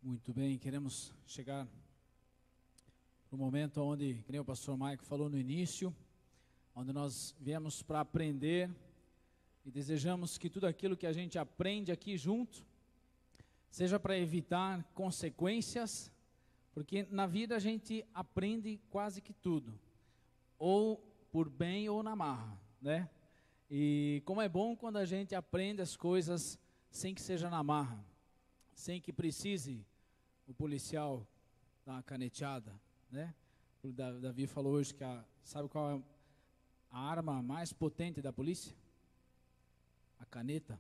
Muito bem, queremos chegar no momento onde, como o pastor Maico falou no início, onde nós viemos para aprender e desejamos que tudo aquilo que a gente aprende aqui junto seja para evitar consequências, porque na vida a gente aprende quase que tudo, ou por bem ou na marra, né? E como é bom quando a gente aprende as coisas sem que seja na marra, sem que precise o policial dar uma caneteada, né? O Davi falou hoje que sabe qual é a arma mais potente da polícia? A caneta.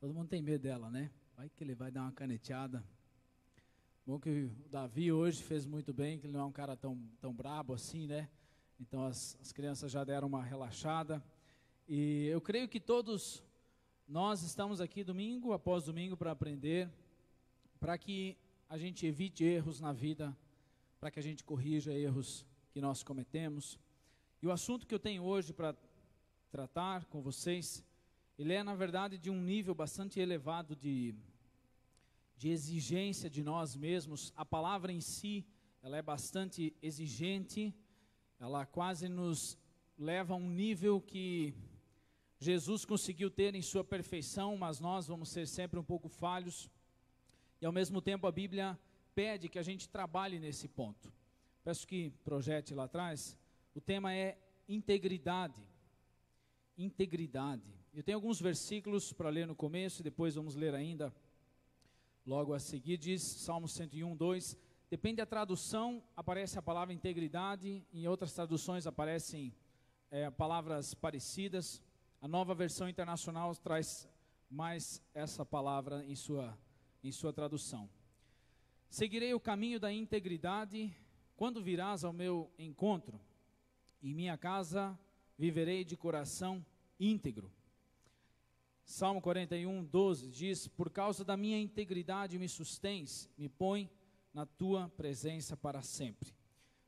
Todo mundo tem medo dela, né? Vai que ele vai dar uma caneteada. Bom que o Davi hoje fez muito bem, que ele não é um cara tão brabo assim, né? Então as crianças já deram uma relaxada. E eu creio que todos nós estamos aqui domingo após domingo para aprender, para que a gente evite erros na vida, para que a gente corrija erros que nós cometemos. E o assunto que eu tenho hoje para tratar com vocês, ele é na verdade de um nível bastante elevado de exigência de nós mesmos. A palavra em si, ela é bastante exigente, ela quase nos leva a um nível que Jesus conseguiu ter em sua perfeição, mas nós vamos ser sempre um pouco falhos. E ao mesmo tempo a Bíblia pede que a gente trabalhe nesse ponto. Peço que projete lá atrás. O tema é integridade. Integridade. Eu tenho alguns versículos para ler no começo e depois vamos ler ainda. Logo a seguir diz Salmo 101, 2. Depende da tradução, aparece a palavra integridade. Em outras traduções aparecem palavras parecidas. A Nova Versão Internacional traz mais essa palavra em sua tradução. Seguirei o caminho da integridade, quando virás ao meu encontro, em minha casa viverei de coração íntegro. Salmo 41, 12 diz, por causa da minha integridade me sustens, me põe na tua presença para sempre.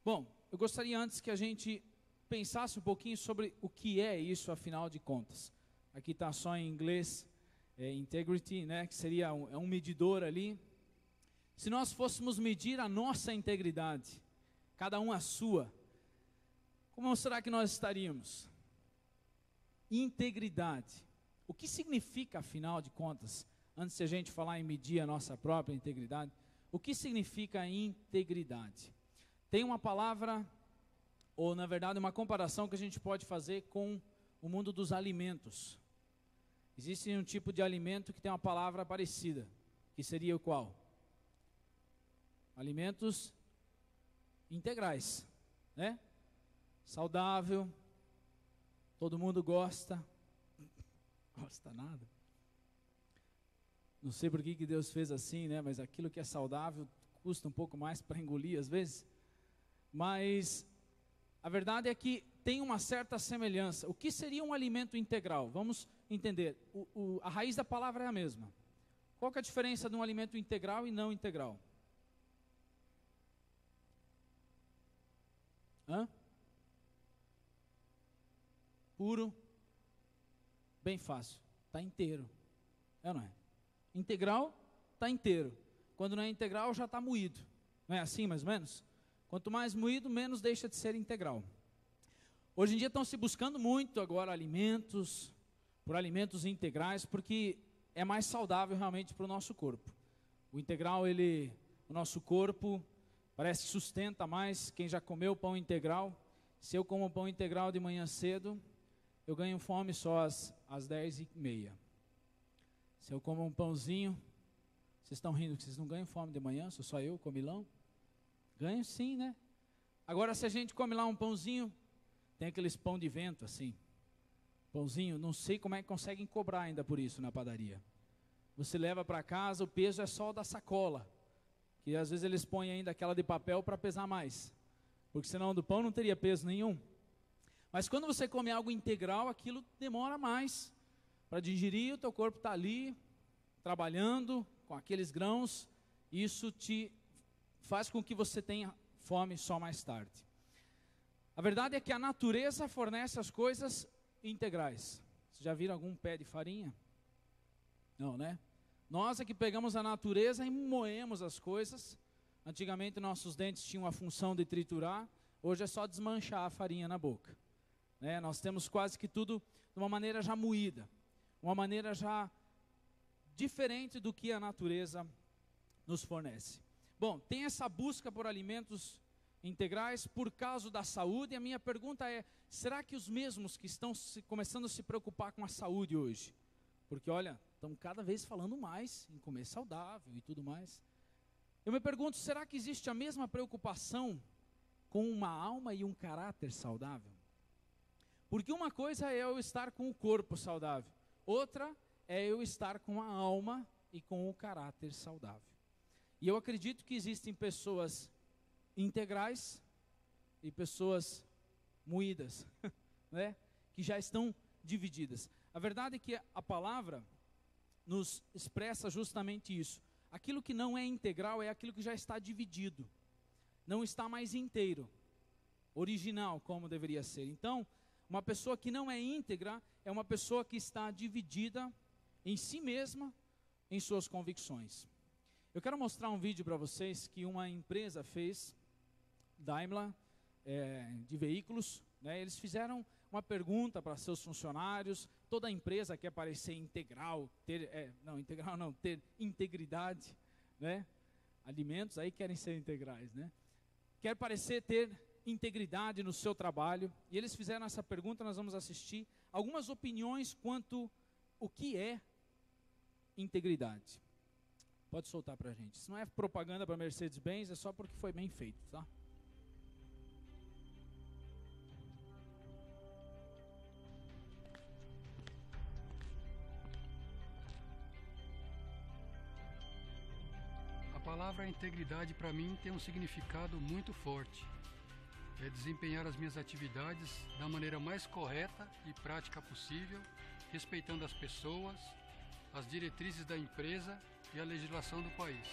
Bom, eu gostaria antes que a gente pensasse um pouquinho sobre o que é isso, afinal de contas. Aqui está só em inglês, integrity, né, que seria um medidor ali. Se nós fôssemos medir a nossa integridade, cada um a sua, como será que nós estaríamos? Integridade. O que significa, afinal de contas, antes de a gente falar em medir a nossa própria integridade, o que significa integridade? Tem uma palavra, ou na verdade uma comparação que a gente pode fazer com o mundo dos alimentos. Existe um tipo de alimento que tem uma palavra parecida, que seria o qual? Alimentos integrais, né? Saudável, todo mundo gosta. Gosta nada. Não sei por que Deus fez assim, né? Mas aquilo que é saudável custa um pouco mais para engolir às vezes. Mas a verdade é que tem uma certa semelhança. O que seria um alimento integral? Vamos entender. A raiz da palavra é a mesma. Qual que é a diferença de um alimento integral e não integral? Puro, bem fácil, está inteiro, é ou não é? Integral, está inteiro. Quando não é integral, já está moído. Não é assim, mais ou menos? Quanto mais moído, menos deixa de ser integral. Hoje em dia estão se buscando muito agora alimentos, por alimentos integrais, porque é mais saudável realmente para o nosso corpo. O integral, o nosso corpo parece que sustenta mais. Quem já comeu pão integral, se eu como pão integral de manhã cedo, eu ganho fome só às 10h30. Se eu como um pãozinho, vocês estão rindo que vocês não ganham fome de manhã, sou só eu, comilão? Ganho sim, né? Agora se a gente come lá um pãozinho, tem aqueles pão de vento assim, pãozinho, não sei como é que conseguem cobrar ainda por isso na padaria. Você leva para casa, o peso é só o da sacola, que às vezes eles põem ainda aquela de papel para pesar mais, porque senão do pão não teria peso nenhum. Mas quando você come algo integral, aquilo demora mais para digerir, o teu corpo está ali, trabalhando com aqueles grãos, isso te faz com que você tenha fome só mais tarde. A verdade é que a natureza fornece as coisas integrais. Vocês já viram algum pé de farinha? Não, né? Nós é que pegamos a natureza e moemos as coisas. Antigamente nossos dentes tinham a função de triturar, hoje é só desmanchar a farinha na boca. Né? Nós temos quase que tudo de uma maneira já moída, uma maneira já diferente do que a natureza nos fornece. Bom, tem essa busca por alimentos integrais por causa da saúde, e a minha pergunta é, será que os mesmos que estão começando a se preocupar com a saúde hoje, porque olha, estão cada vez falando mais em comer saudável e tudo mais, eu me pergunto, será que existe a mesma preocupação com uma alma e um caráter saudável? Porque uma coisa é eu estar com o corpo saudável, outra é eu estar com a alma e com o caráter saudável. E eu acredito que existem pessoas integrais e pessoas moídas, né? Que já estão divididas. A verdade é que a palavra nos expressa justamente isso. Aquilo que não é integral é aquilo que já está dividido, não está mais inteiro, original como deveria ser. Então, uma pessoa que não é íntegra é uma pessoa que está dividida em si mesma, em suas convicções. Eu quero mostrar um vídeo para vocês que uma empresa fez, Daimler, de veículos, né? Eles fizeram uma pergunta para seus funcionários. Toda empresa quer parecer integral, ter integridade, né? Alimentos aí querem ser integrais, né? Quer parecer ter integridade no seu trabalho. E eles fizeram essa pergunta, nós vamos assistir algumas opiniões quanto o que é integridade. Pode soltar para a gente. Isso não é propaganda para Mercedes-Benz, é só porque foi bem feito, tá? A palavra integridade para mim tem um significado muito forte. É desempenhar as minhas atividades da maneira mais correta e prática possível, respeitando as pessoas, as diretrizes da empresa e a legislação do país.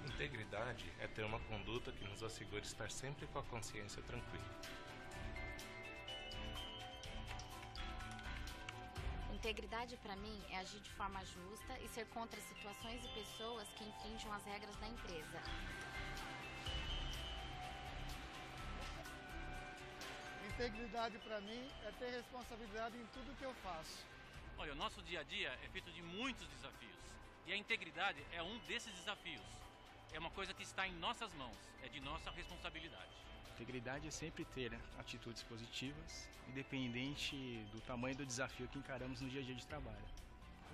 Integridade é ter uma conduta que nos assegure estar sempre com a consciência tranquila. Integridade para mim é agir de forma justa e ser contra situações e pessoas que infringem as regras da empresa. Integridade para mim é ter responsabilidade em tudo que eu faço. Olha, o nosso dia a dia é feito de muitos desafios e a integridade é um desses desafios. É uma coisa que está em nossas mãos, é de nossa responsabilidade. Integridade é sempre ter atitudes positivas, independente do tamanho do desafio que encaramos no dia a dia de trabalho.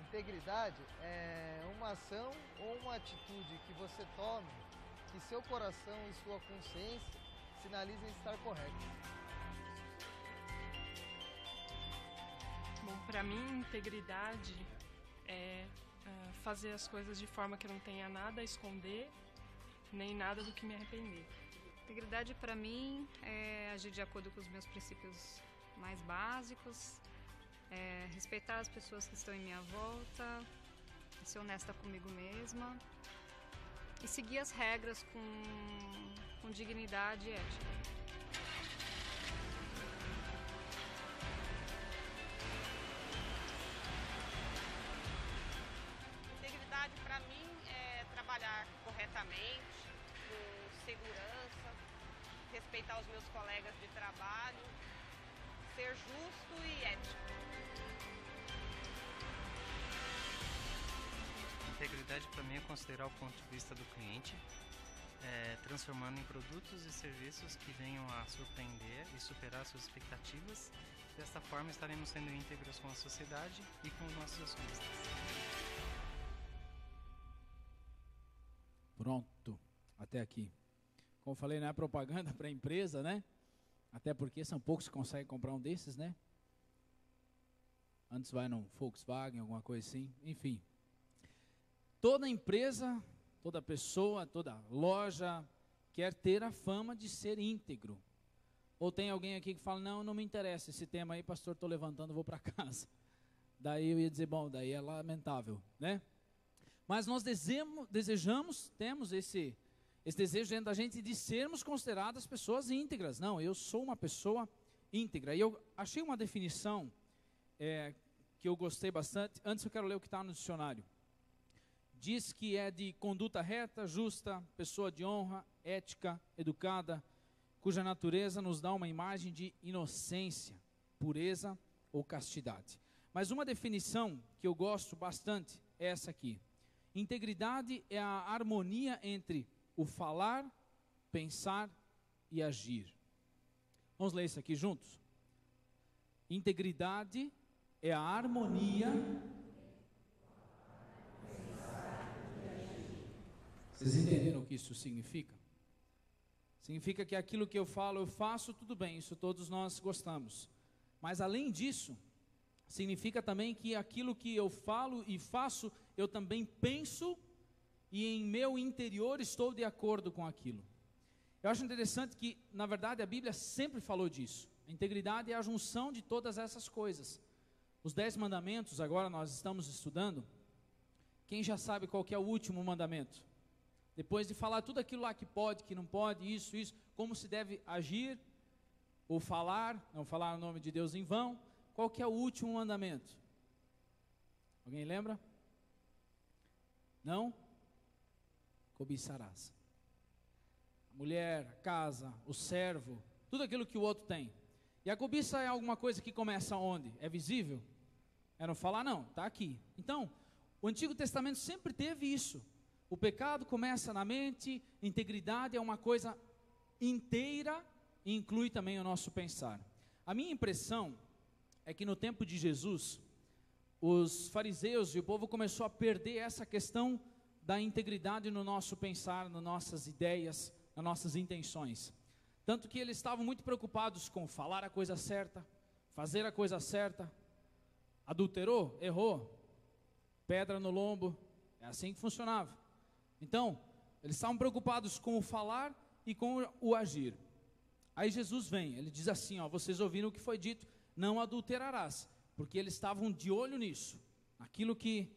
Integridade é uma ação ou uma atitude que você tome que seu coração e sua consciência sinalizem estar corretos. Bom, para mim, integridade é fazer as coisas de forma que eu não tenha nada a esconder, nem nada do que me arrepender. Integridade para mim é agir de acordo com os meus princípios mais básicos, respeitar as pessoas que estão em minha volta, ser honesta comigo mesma e seguir as regras com dignidade e ética. Integridade para mim é trabalhar corretamente, com segurança, respeitar os meus colegas de trabalho, ser justo e ético. Integridade para mim é considerar o ponto de vista do cliente, transformando em produtos e serviços que venham a surpreender e superar suas expectativas. Desta forma estaremos sendo íntegros com a sociedade e com os nossos acionistas. Pronto, até aqui. Como eu falei, não é propaganda para a empresa, né? Até porque são poucos que conseguem comprar um desses, né? Antes vai no Volkswagen, alguma coisa assim, enfim. Toda empresa, toda pessoa, toda loja quer ter a fama de ser íntegro. Ou tem alguém aqui que fala, não me interessa esse tema aí, pastor, estou levantando, vou para casa. Daí eu ia dizer, bom, daí é lamentável, né? Mas nós desejamos, temos esse esse desejo dentro da gente de sermos consideradas pessoas íntegras. Não, eu sou uma pessoa íntegra. E eu achei uma definição que eu gostei bastante. Antes eu quero ler o que está no dicionário. Diz que é de conduta reta, justa, pessoa de honra, ética, educada, cuja natureza nos dá uma imagem de inocência, pureza ou castidade. Mas uma definição que eu gosto bastante é essa aqui. Integridade é a harmonia entre o falar, pensar e agir. Vamos ler isso aqui juntos? Integridade é a harmonia. Vocês entenderam o que isso significa? Significa que aquilo que eu falo, eu faço, tudo bem, isso todos nós gostamos. Mas além disso, significa também que aquilo que eu falo e faço, eu também penso e em meu interior estou de acordo com aquilo. Eu acho interessante que, na verdade, a Bíblia sempre falou disso. A integridade é a junção de todas essas coisas. Os 10 mandamentos, agora nós estamos estudando. Quem já sabe qual que é o último mandamento? Depois de falar tudo aquilo lá que pode, que não pode, isso, como se deve agir, ou falar, não falar o nome de Deus em vão. Qual que é o último mandamento? Alguém lembra? Não? Cobiçarás. A mulher, a casa, o servo, tudo aquilo que o outro tem. E a cobiça é alguma coisa que começa onde? É visível? É não falar, não, está aqui. Então, o Antigo Testamento sempre teve isso. O pecado começa na mente, integridade é uma coisa inteira e inclui também o nosso pensar. A minha impressão é que no tempo de Jesus, os fariseus e o povo começou a perder essa questão da integridade no nosso pensar, nas nossas ideias, nas nossas intenções. Tanto que eles estavam muito preocupados com falar a coisa certa, fazer a coisa certa. Adulterou? Errou. Pedra no lombo. É assim que funcionava. Então, eles estavam preocupados com o falar e com o agir. Aí Jesus vem, ele diz assim, vocês ouviram o que foi dito, não adulterarás, porque eles estavam de olho nisso, naquilo que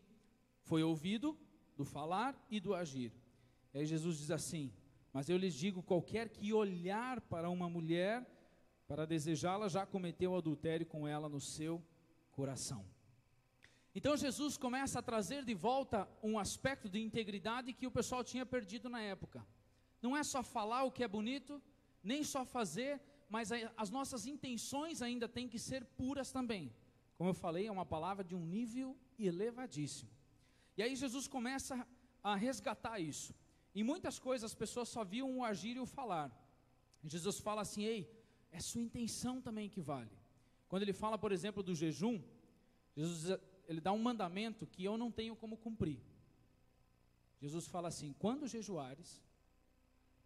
foi ouvido, do falar e do agir. Aí Jesus diz assim, mas eu lhes digo, qualquer que olhar para uma mulher, para desejá-la, já cometeu adultério com ela no seu coração. Então Jesus começa a trazer de volta um aspecto de integridade que o pessoal tinha perdido na época. Não é só falar o que é bonito, nem só fazer, mas as nossas intenções ainda têm que ser puras também. Como eu falei, é uma palavra de um nível elevadíssimo. E aí Jesus começa a resgatar isso. Em muitas coisas as pessoas só viam o agir e o falar. E Jesus fala assim, ei, é sua intenção também que vale. Quando ele fala, por exemplo, do jejum, Jesus, ele dá um mandamento que eu não tenho como cumprir. Jesus fala assim, quando jejuares,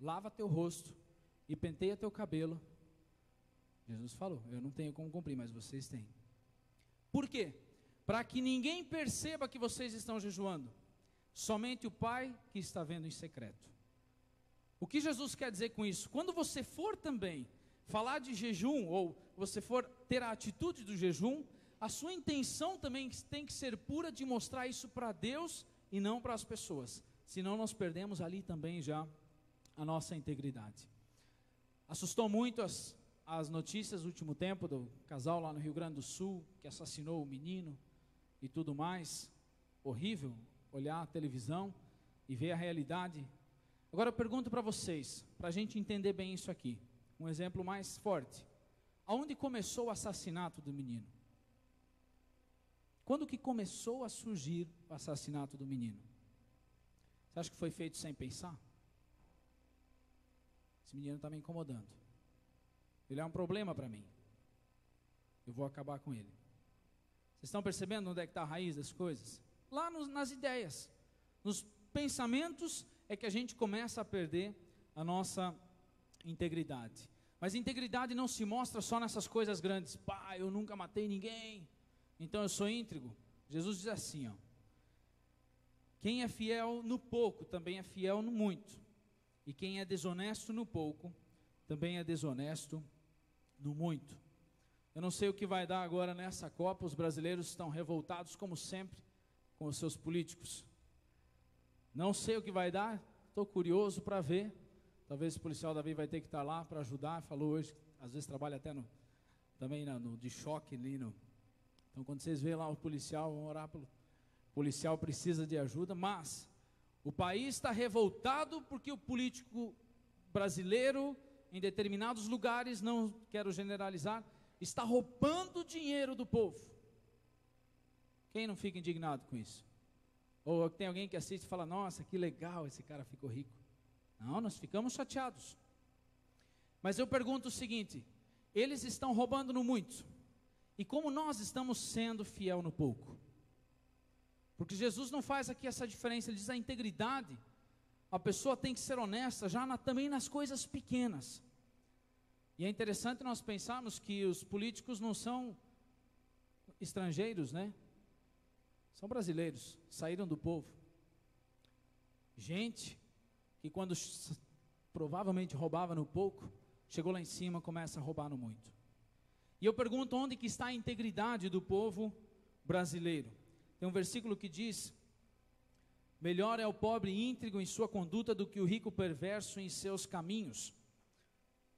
lava teu rosto e penteia teu cabelo. Jesus falou, eu não tenho como cumprir, mas vocês têm. Por quê? Para que ninguém perceba que vocês estão jejuando. Somente o Pai que está vendo em secreto. O que Jesus quer dizer com isso? Quando você for também falar de jejum, ou você for ter a atitude do jejum, a sua intenção também tem que ser pura de mostrar isso para Deus e não para as pessoas. Senão nós perdemos ali também já a nossa integridade. Assustou muito as notícias do último tempo do casal lá no Rio Grande do Sul, que assassinou o menino e tudo mais. Horrível olhar a televisão e ver a realidade. Agora eu pergunto para vocês, para a gente entender bem isso aqui, um exemplo mais forte. Aonde começou o assassinato do menino? Quando que começou a surgir o assassinato do menino? Você acha que foi feito sem pensar? Esse menino está me incomodando. Ele é um problema para mim. Eu vou acabar com ele. Vocês estão percebendo onde é que está a raiz das coisas? Lá nas ideias, nos pensamentos é que a gente começa a perder a nossa integridade. Mas integridade não se mostra só nessas coisas grandes. Pá, eu nunca matei ninguém, então eu sou íntegro. Jesus diz assim, quem é fiel no pouco, também é fiel no muito. E quem é desonesto no pouco, também é desonesto no muito. Eu não sei o que vai dar agora nessa Copa, os brasileiros estão revoltados como sempre com os seus políticos. Não sei o que vai dar, estou curioso para ver. Talvez o policial Davi vai ter que estar lá para ajudar. Falou hoje, às vezes trabalha até também no de choque ali. Então, quando vocês veem lá o policial, vão orar pelo policial, precisa de ajuda. Mas o país está revoltado porque o político brasileiro, em determinados lugares, não quero generalizar, está roubando dinheiro do povo. Quem não fica indignado com isso? Ou tem alguém que assiste e fala, nossa, que legal, esse cara ficou rico. Não, nós ficamos chateados. Mas eu pergunto o seguinte, eles estão roubando no muito, e como nós estamos sendo fiel no pouco? Porque Jesus não faz aqui essa diferença, ele diz a integridade, a pessoa tem que ser honesta já também nas coisas pequenas. E é interessante nós pensarmos que os políticos não são estrangeiros, né? São brasileiros, saíram do povo. Gente que quando provavelmente roubava no pouco, chegou lá em cima e começa a roubar no muito. E eu pergunto, onde que está a integridade do povo brasileiro? Tem um versículo que diz, melhor é o pobre íntegro em sua conduta do que o rico perverso em seus caminhos.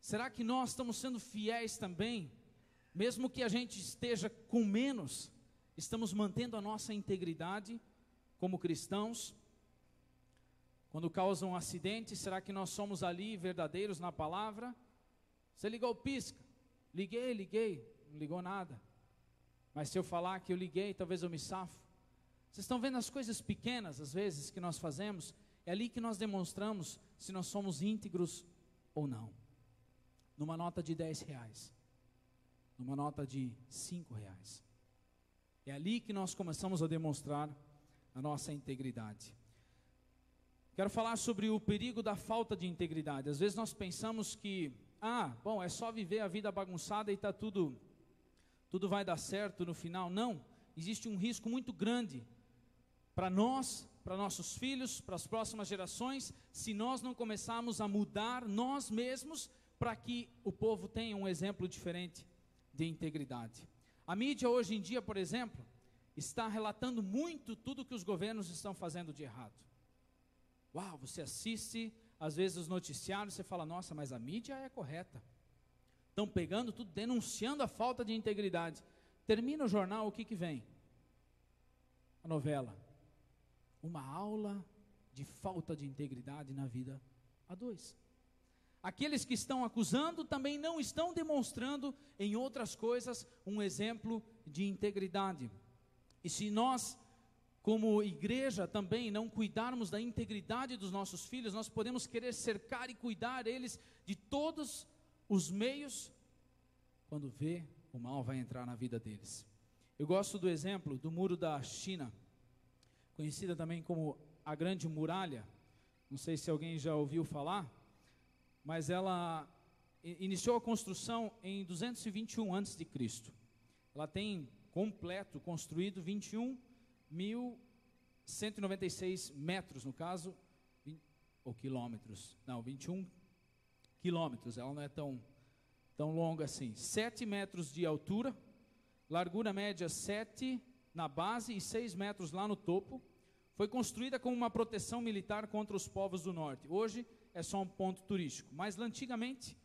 Será que nós estamos sendo fiéis também? Mesmo que a gente esteja com menos, estamos mantendo a nossa integridade como cristãos? Quando causa um acidente, será que nós somos ali verdadeiros na palavra? Você ligou o pisca? Liguei, não ligou nada. Mas se eu falar que eu liguei, talvez eu me safo. Vocês estão vendo as coisas pequenas, às vezes, que nós fazemos? É ali que nós demonstramos se nós somos íntegros ou não. Numa nota de R$10, numa nota de R$5. É ali que nós começamos a demonstrar a nossa integridade. Quero falar sobre o perigo da falta de integridade. Às vezes nós pensamos que, é só viver a vida bagunçada e tudo vai dar certo no final. Não, existe um risco muito grande para nós, para nossos filhos, para as próximas gerações, se nós não começarmos a mudar nós mesmos para que o povo tenha um exemplo diferente de integridade. A mídia hoje em dia, por exemplo, está relatando muito tudo que os governos estão fazendo de errado. Uau, você assiste às vezes os noticiários, você fala, nossa, mas a mídia é correta. Estão pegando tudo, denunciando a falta de integridade. Termina o jornal, o que vem? A novela. Uma aula de falta de integridade na vida a dois. Aqueles que estão acusando também não estão demonstrando em outras coisas um exemplo de integridade. E se nós, como igreja, também não cuidarmos da integridade dos nossos filhos, nós podemos querer cercar e cuidar eles de todos os meios, quando vê, o mal vai entrar na vida deles. Eu gosto do exemplo do muro da China, conhecida também como a Grande Muralha. Não sei se alguém já ouviu falar, mas ela iniciou a construção em 221 a.C. Ela tem completo, construído 21.196 metros, no caso, ou quilômetros, não, 21 quilômetros, ela não é tão longa assim. 7 metros de altura, largura média 7 na base e 6 metros lá no topo. Foi construída como uma proteção militar contra os povos do norte. Hoje é só um ponto turístico, mas antigamente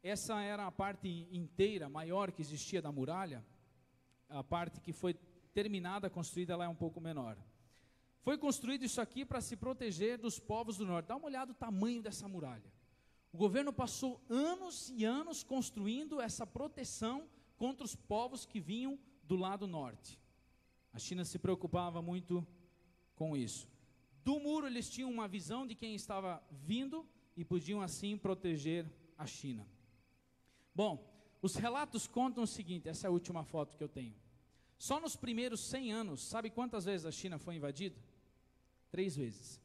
essa era a parte inteira, maior que existia da muralha. A parte que foi terminada, construída, ela é um pouco menor. Foi construído isso aqui para se proteger dos povos do norte. Dá uma olhada no tamanho dessa muralha. O governo passou anos e anos construindo essa proteção contra os povos que vinham do lado norte. A China se preocupava muito com isso. Do muro eles tinham uma visão de quem estava vindo e podiam assim proteger a China. Bom, os relatos contam o seguinte, essa é a última foto que eu tenho. Só nos primeiros 100 anos, sabe quantas vezes a China foi invadida? 3 vezes.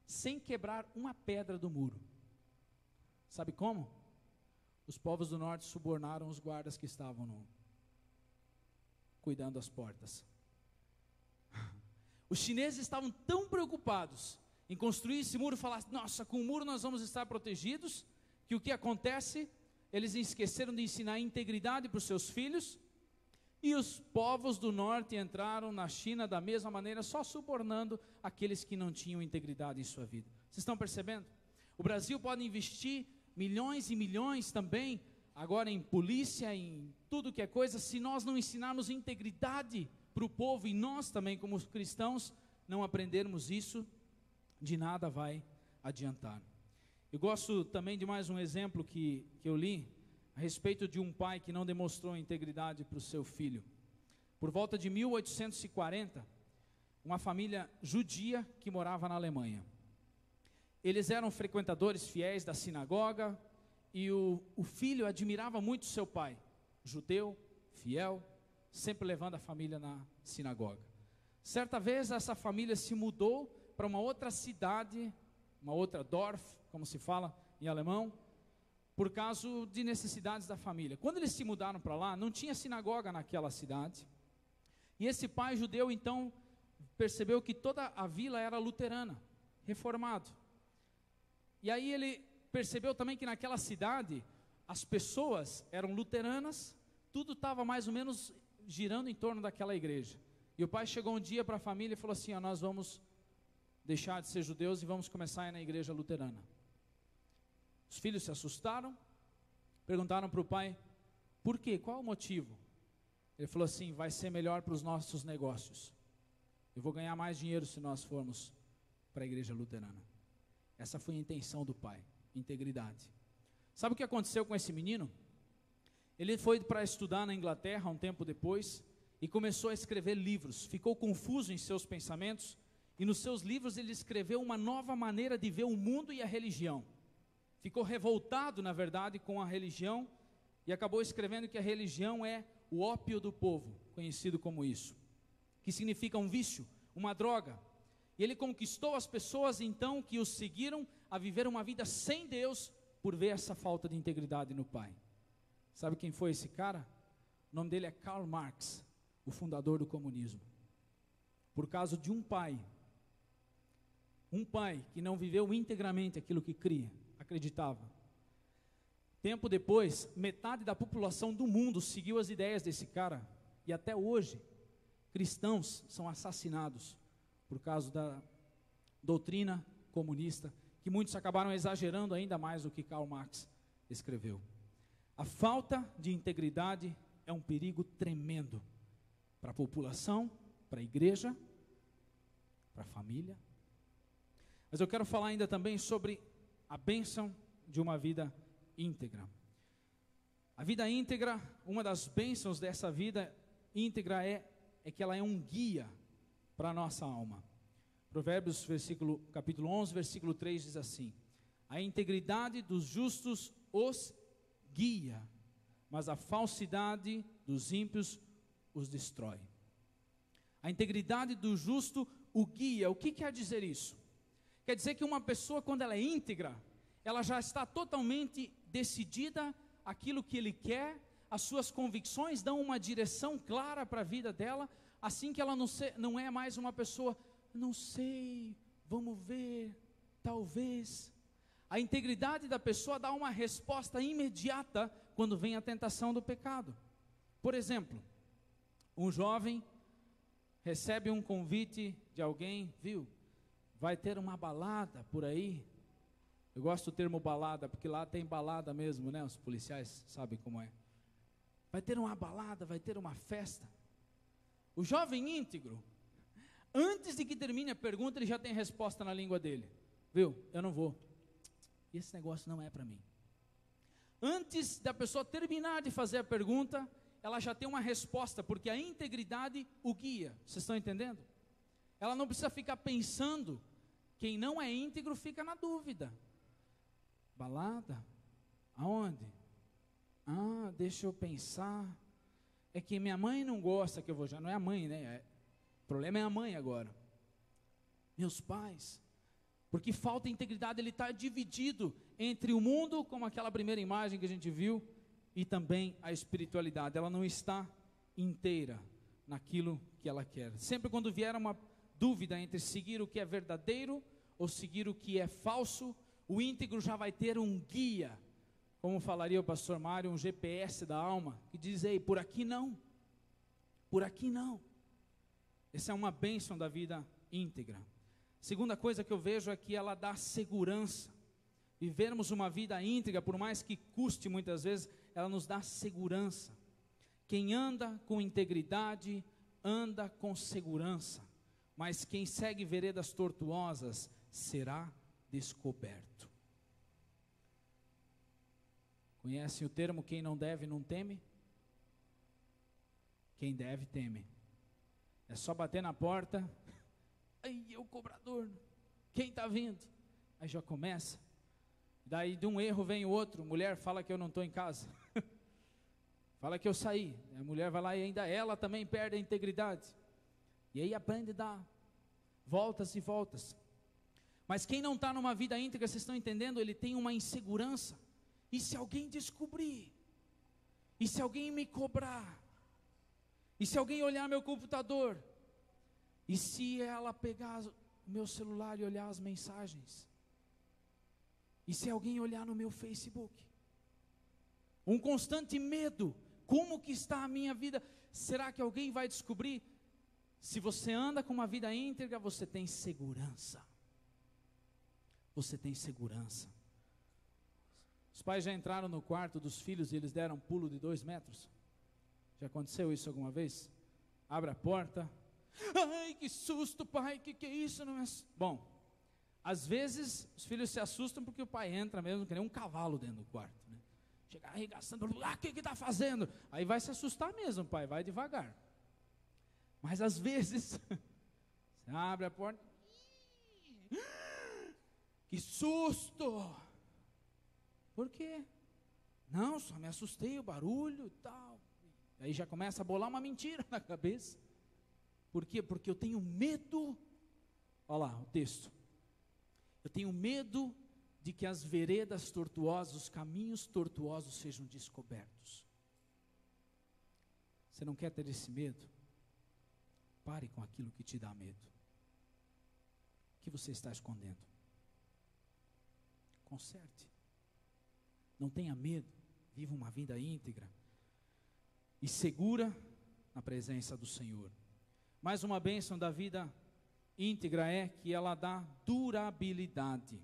Sem quebrar uma pedra do muro. Sabe como? Os povos do norte subornaram os guardas que estavam cuidando das portas. Os chineses estavam tão preocupados em construir esse muro e falar, nossa, com o muro nós vamos estar protegidos, que o que acontece? Eles esqueceram de ensinar integridade para os seus filhos, e os povos do norte entraram na China da mesma maneira, só subornando aqueles que não tinham integridade em sua vida. Vocês estão percebendo? O Brasil pode investir milhões e milhões também, agora em polícia, em tudo que é coisa, se nós não ensinarmos integridade para o povo, e nós também como cristãos não aprendermos isso, de nada vai adiantar. Eu gosto também de mais um exemplo que eu li, a respeito de um pai que não demonstrou integridade para o seu filho. Por volta de 1840, uma família judia que morava na Alemanha. Eles eram frequentadores fiéis da sinagoga, e o filho admirava muito seu pai, judeu, fiel, sempre levando a família na sinagoga. Certa vez essa família se mudou para uma outra cidade, uma outra Dorf, como se fala em alemão, por causa de necessidades da família. Quando eles se mudaram para lá, não tinha sinagoga naquela cidade, e esse pai judeu então percebeu que toda a vila era luterana, reformado. E aí ele percebeu também que naquela cidade as pessoas eram luteranas, tudo estava mais ou menos girando em torno daquela igreja. E o pai chegou um dia para a família e falou assim: nós vamos deixar de ser judeus e vamos começar a ir na igreja luterana. Os filhos se assustaram, perguntaram para o pai: por quê? Qual o motivo? Ele falou assim: vai ser melhor para os nossos negócios. Eu vou ganhar mais dinheiro se nós formos para a igreja luterana. Essa foi a intenção do pai, integridade. Sabe o que aconteceu com esse menino? Ele foi para estudar na Inglaterra um tempo depois e começou a escrever livros. Ficou confuso em seus pensamentos e nos seus livros ele escreveu uma nova maneira de ver o mundo e a religião. Ficou revoltado, na verdade, com a religião e acabou escrevendo que a religião é o ópio do povo, conhecido como isso, que significa um vício, uma droga. E ele conquistou as pessoas então que o seguiram a viver uma vida sem Deus por ver essa falta de integridade no pai. Sabe quem foi esse cara? O nome dele é Karl Marx, o fundador do comunismo. Por causa de um pai que não viveu integramente aquilo que acreditava. Tempo depois, metade da população do mundo seguiu as ideias desse cara, e até hoje, cristãos são assassinados por causa da doutrina comunista, que muitos acabaram exagerando ainda mais do que Karl Marx escreveu. A falta de integridade é um perigo tremendo para a população, para a igreja, para a família. Mas eu quero falar ainda também sobre a bênção de uma vida íntegra. A vida íntegra, uma das bênçãos dessa vida íntegra é que ela é um guia para a nossa alma. Provérbios capítulo 11, versículo 3 diz assim: a integridade dos justos os guia, mas a falsidade dos ímpios os destrói. A integridade do justo o guia. O que quer dizer isso? Quer dizer que uma pessoa, quando ela é íntegra, ela já está totalmente decidida aquilo que ele quer, as suas convicções dão uma direção clara para a vida dela, assim que ela não é mais uma pessoa, não sei, vamos ver, talvez. A integridade da pessoa dá uma resposta imediata quando vem a tentação do pecado. Por exemplo, um jovem recebe um convite de alguém, viu? Vai ter uma balada por aí. Eu gosto do termo balada, porque lá tem balada mesmo, né? Os policiais sabem como é. Vai ter uma balada, vai ter uma festa. O jovem íntegro, antes de que termine a pergunta, ele já tem resposta na língua dele. Viu? Eu não vou. Esse negócio não é para mim. Antes da pessoa terminar de fazer a pergunta, ela já tem uma resposta, porque a integridade o guia. Vocês estão entendendo? Ela não precisa ficar pensando. Quem não é íntegro fica na dúvida. Balada? Aonde? Ah, deixa eu pensar. É que minha mãe não gosta que eu vou já. Não é a mãe, né? O problema é a mãe agora. Meus pais. Porque falta integridade, ele está dividido entre o mundo, como aquela primeira imagem que a gente viu, e também a espiritualidade. Ela não está inteira naquilo que ela quer. Sempre quando vier uma dúvida entre seguir o que é verdadeiro ou seguir o que é falso, o íntegro já vai ter um guia, como falaria o pastor Mário, um GPS da alma, que diz: ei, por aqui não, por aqui não. Essa é uma bênção da vida íntegra. Segunda coisa que eu vejo é que ela dá segurança. Vivermos uma vida íntegra, por mais que custe muitas vezes, ela nos dá segurança. Quem anda com integridade, anda com segurança. Mas quem segue veredas tortuosas, será descoberto. Conhecem o termo quem não deve não teme? Quem deve teme. É só bater na porta, aí é o cobrador, quem está vindo? Aí já começa, daí de um erro vem o outro, mulher fala que eu não estou em casa, fala que eu saí, a mulher vai lá e ainda ela também perde a integridade, e aí aprende a dar voltas e voltas. Mas quem não está numa vida íntegra, vocês estão entendendo, ele tem uma insegurança. E se alguém descobrir? E se alguém me cobrar? E se alguém olhar meu computador? E se ela pegar o meu celular e olhar as mensagens? E se alguém olhar no meu Facebook? Um constante medo. Como que está a minha vida? Será que alguém vai descobrir? Se você anda com uma vida íntegra, você tem segurança. Você tem segurança. Os pais já entraram no quarto dos filhos e eles deram um pulo de 2 metros? Já aconteceu isso alguma vez? Abre a porta. Ai, que susto, pai, que é isso? Não é... Bom, às vezes os filhos se assustam porque o pai entra mesmo que nem um cavalo dentro do quarto, né? Chega arregaçando, o que está fazendo? Aí vai se assustar mesmo, pai, vai devagar. Mas às vezes, você abre a porta, que susto! Por quê? Não, só me assustei, o barulho e tal. Aí já começa a bolar uma mentira na cabeça. Por quê? Porque eu tenho medo, olha lá o texto, eu tenho medo de que as veredas tortuosas, os caminhos tortuosos sejam descobertos. Você não quer ter esse medo? Pare com aquilo que te dá medo. O que você está escondendo? Conserte. Não tenha medo, viva uma vida íntegra e segura na presença do Senhor. Mais uma bênção da vida íntegra é que ela dá durabilidade.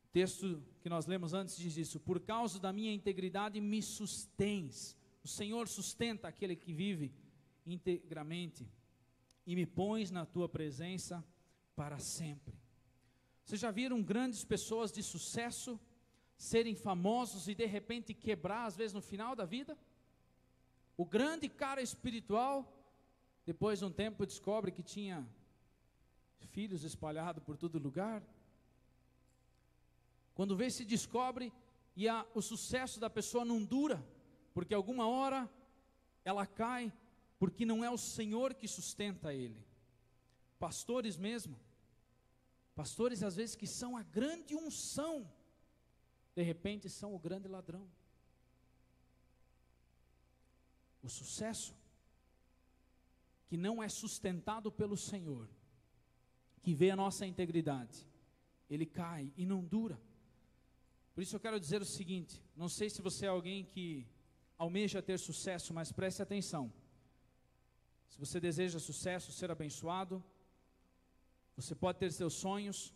O texto que nós lemos antes diz isso: por causa da minha integridade me sustens. O Senhor sustenta aquele que vive integramente e me pões na tua presença para sempre. Vocês já viram grandes pessoas de sucesso serem famosos e de repente quebrar, às vezes no final da vida? O grande cara espiritual, depois de um tempo descobre que tinha filhos espalhados por todo lugar. Quando vê, se descobre e o sucesso da pessoa não dura, porque alguma hora ela cai, porque não é o Senhor que sustenta ele. Pastores mesmo, pastores às vezes que são a grande unção, de repente são o grande ladrão. O sucesso que não é sustentado pelo Senhor, que vê a nossa integridade, ele cai e não dura. Por isso eu quero dizer o seguinte, não sei se você é alguém que almeja ter sucesso, mas preste atenção. Se você deseja sucesso, ser abençoado, você pode ter seus sonhos,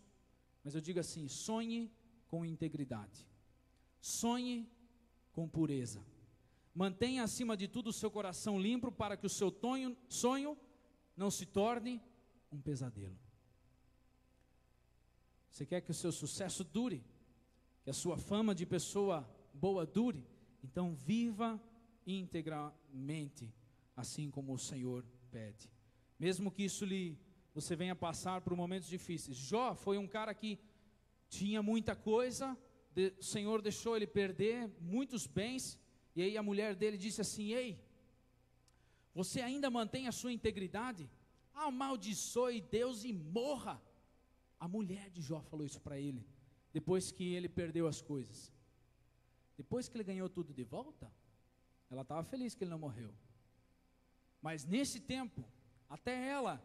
mas eu digo assim, sonhe com integridade. Sonhe com pureza. Mantenha acima de tudo o seu coração limpo para que o seu sonho não se torne um pesadelo. Você quer que o seu sucesso dure? Que a sua fama de pessoa boa dure? Então viva integralmente, assim como o Senhor pede. Mesmo que você venha passar por momentos difíceis. Jó foi um cara que tinha muita coisa, o Senhor deixou ele perder muitos bens, e aí a mulher dele disse assim: ei, você ainda mantém a sua integridade? Amaldiçoe Deus e morra. A mulher de Jó falou isso para ele, depois que ele perdeu as coisas. Depois que ele ganhou tudo de volta, ela estava feliz que ele não morreu. Mas nesse tempo, até ela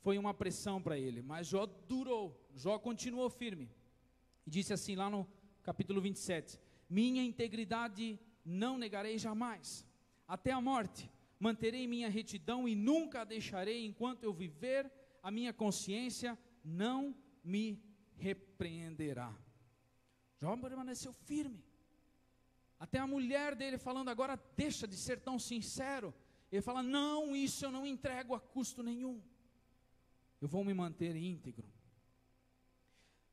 foi uma pressão para ele, mas Jó durou, Jó continuou firme, e disse assim lá no capítulo 27, minha integridade não negarei jamais, até a morte, manterei minha retidão e nunca a deixarei enquanto eu viver, a minha consciência não me repreenderá. Jó permaneceu firme. Até a mulher dele falando, agora deixa de ser tão sincero. Ele fala, não, isso eu não entrego a custo nenhum. Eu vou me manter íntegro.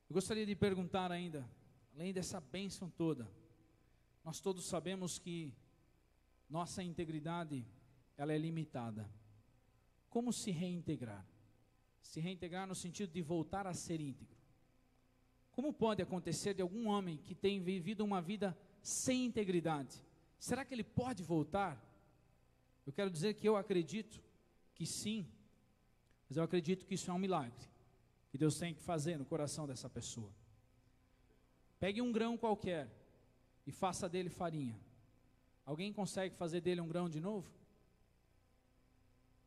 Eu gostaria de perguntar ainda, além dessa bênção toda, nós todos sabemos que nossa integridade, ela é limitada. Como se reintegrar? Se reintegrar no sentido de voltar a ser íntegro. Como pode acontecer de algum homem que tem vivido uma vida sem integridade? Será que ele pode voltar? Eu quero dizer que eu acredito que sim, mas eu acredito que isso é um milagre, que Deus tem que fazer no coração dessa pessoa. Pegue um grão qualquer e faça dele farinha. Alguém consegue fazer dele um grão de novo?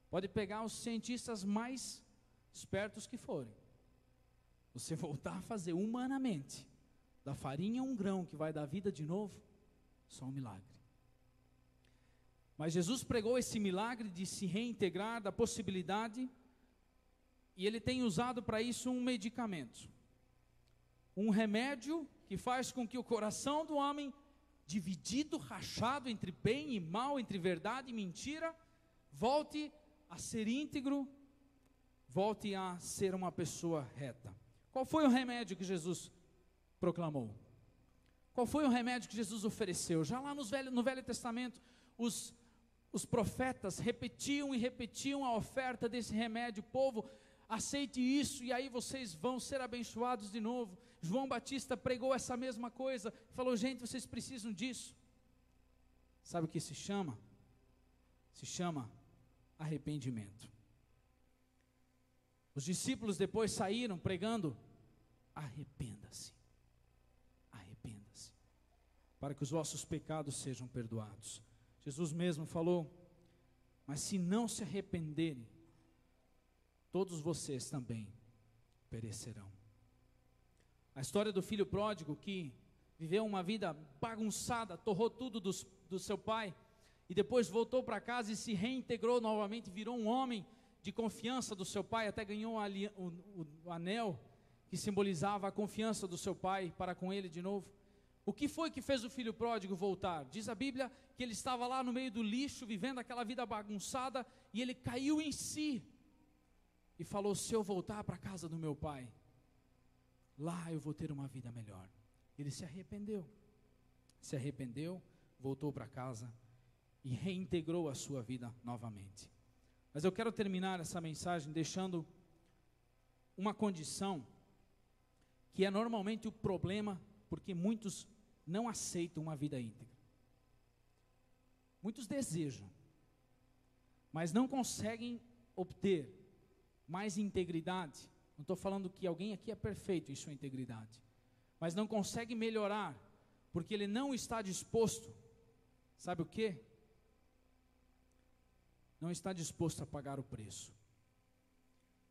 Pode pegar os cientistas mais espertos que forem. Você voltar a fazer humanamente da farinha um grão que vai dar vida de novo, só um milagre. Mas Jesus pregou esse milagre de se reintegrar, da possibilidade, e ele tem usado para isso um medicamento, um remédio que faz com que o coração do homem, dividido, rachado entre bem e mal, entre verdade e mentira, volte a ser íntegro, volte a ser uma pessoa reta. Qual foi o remédio que Jesus proclamou? Qual foi o remédio que Jesus ofereceu? Já lá no Velho Testamento, os profetas repetiam e repetiam a oferta desse remédio. Povo, aceite isso e aí vocês vão ser abençoados de novo. João Batista pregou essa mesma coisa, falou, gente, vocês precisam disso. Sabe o que se chama? Se chama arrependimento. Os discípulos depois saíram pregando, arrependa-se, arrependa-se, para que os vossos pecados sejam perdoados. Jesus mesmo falou, mas se não se arrependerem, todos vocês também perecerão. A história do filho pródigo que viveu uma vida bagunçada, torrou tudo do seu pai, e depois voltou para casa e se reintegrou novamente, virou um homem de confiança do seu pai, até ganhou o anel que simbolizava a confiança do seu pai para com ele de novo. O que foi que fez o filho pródigo voltar? Diz a Bíblia que ele estava lá no meio do lixo, vivendo aquela vida bagunçada, e ele caiu em si, e falou, se eu voltar para a casa do meu pai, lá eu vou ter uma vida melhor. Ele se arrependeu, voltou para casa, e reintegrou a sua vida novamente. Mas eu quero terminar essa mensagem deixando uma condição que é normalmente o problema, porque muitos não aceitam uma vida íntegra. Muitos desejam, mas não conseguem obter mais integridade. Não estou falando que alguém aqui é perfeito em sua integridade, mas não consegue melhorar, porque ele não está disposto, sabe o quê? Não está disposto a pagar o preço.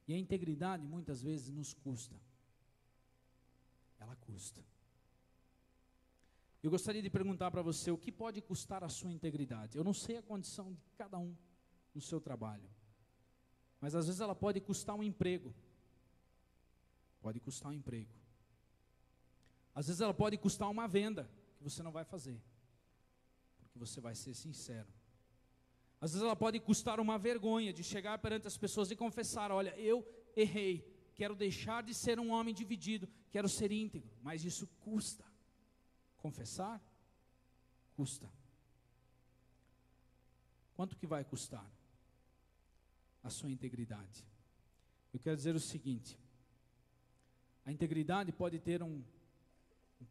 E a integridade muitas vezes nos custa. Ela custa. Eu gostaria de perguntar para você, o que pode custar a sua integridade? Eu não sei a condição de cada um no seu trabalho, mas às vezes ela pode custar um emprego. Pode custar um emprego. Às vezes ela pode custar uma venda, que você não vai fazer, porque você vai ser sincero. Às vezes ela pode custar uma vergonha de chegar perante as pessoas e confessar, olha, eu errei, quero deixar de ser um homem dividido, quero ser íntegro, mas isso custa. Confessar, custa. Quanto que vai custar a sua integridade? Eu quero dizer o seguinte, a integridade pode ter um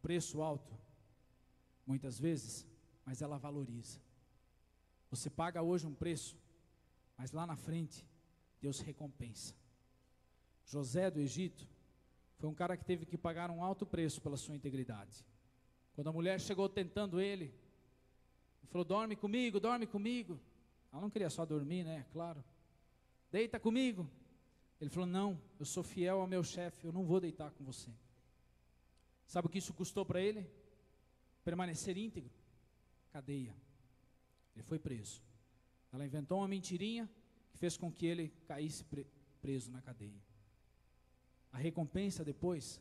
preço alto, muitas vezes, mas ela valoriza. Você paga hoje um preço, mas lá na frente, Deus recompensa. José do Egito foi um cara que teve que pagar um alto preço pela sua integridade. Quando a mulher chegou tentando ele falou, dorme comigo, dorme comigo. Ela não queria só dormir, né? Claro. Deita comigo. Ele falou, não, eu sou fiel ao meu chefe, eu não vou deitar com você. Sabe o que isso custou para ele? Permanecer íntegro. Cadeia. Ele foi preso. Ela inventou uma mentirinha que fez com que ele caísse preso na cadeia. A recompensa depois,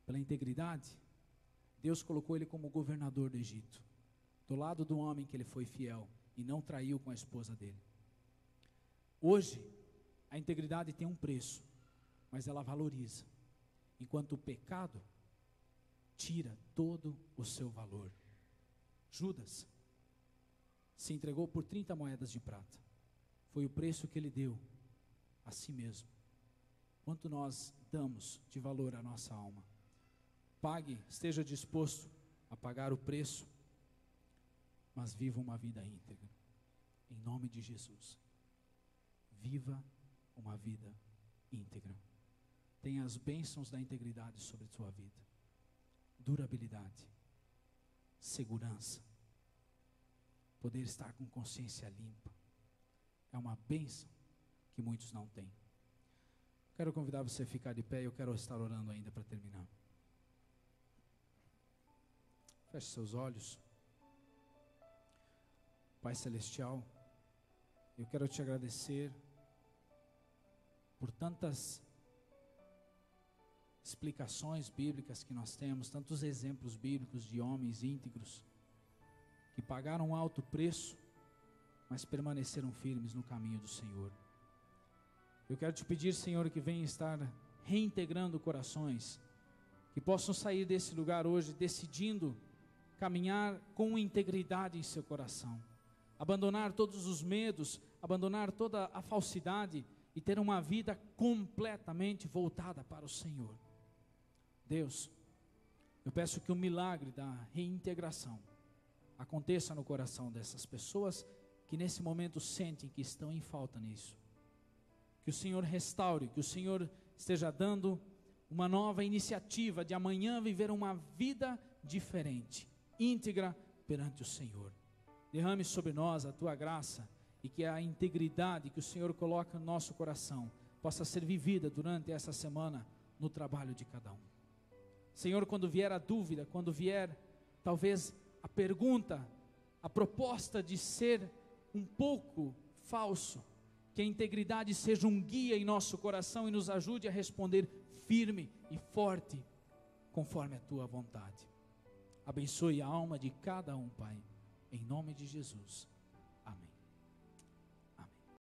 pela integridade, Deus colocou ele como governador do Egito, do lado do homem que ele foi fiel e não traiu com a esposa dele. Hoje, a integridade tem um preço, mas ela valoriza, enquanto o pecado tira todo o seu valor. Judas se entregou por 30 moedas de prata. Foi o preço que ele deu a si mesmo. Quanto nós damos de valor à nossa alma? Pague, esteja disposto a pagar o preço, mas viva uma vida íntegra. Em nome de Jesus. Viva uma vida íntegra. Tenha as bênçãos da integridade sobre a sua vida. Durabilidade, segurança, poder estar com consciência limpa. É uma bênção que muitos não têm. Quero convidar você a ficar de pé e eu quero estar orando ainda para terminar. Feche seus olhos. Pai Celestial, eu quero te agradecer por tantas explicações bíblicas que nós temos, tantos exemplos bíblicos de homens íntegros que pagaram um alto preço, mas permaneceram firmes no caminho do Senhor. Eu quero te pedir, Senhor, que venha estar reintegrando corações, que possam sair desse lugar hoje decidindo caminhar com integridade em seu coração, abandonar todos os medos, abandonar toda a falsidade e ter uma vida completamente voltada para o Senhor. Deus, eu peço que o milagre da reintegração aconteça no coração dessas pessoas que nesse momento sentem que estão em falta nisso. Que o Senhor restaure, que o Senhor esteja dando uma nova iniciativa de amanhã viver uma vida diferente, íntegra perante o Senhor. Derrame sobre nós a tua graça e que a integridade que o Senhor coloca no nosso coração possa ser vivida durante essa semana no trabalho de cada um. Senhor, quando vier a dúvida, quando vier talvez a pergunta, a proposta de ser um pouco falso, que a integridade seja um guia em nosso coração e nos ajude a responder firme e forte, conforme a tua vontade. Abençoe a alma de cada um, Pai, em nome de Jesus.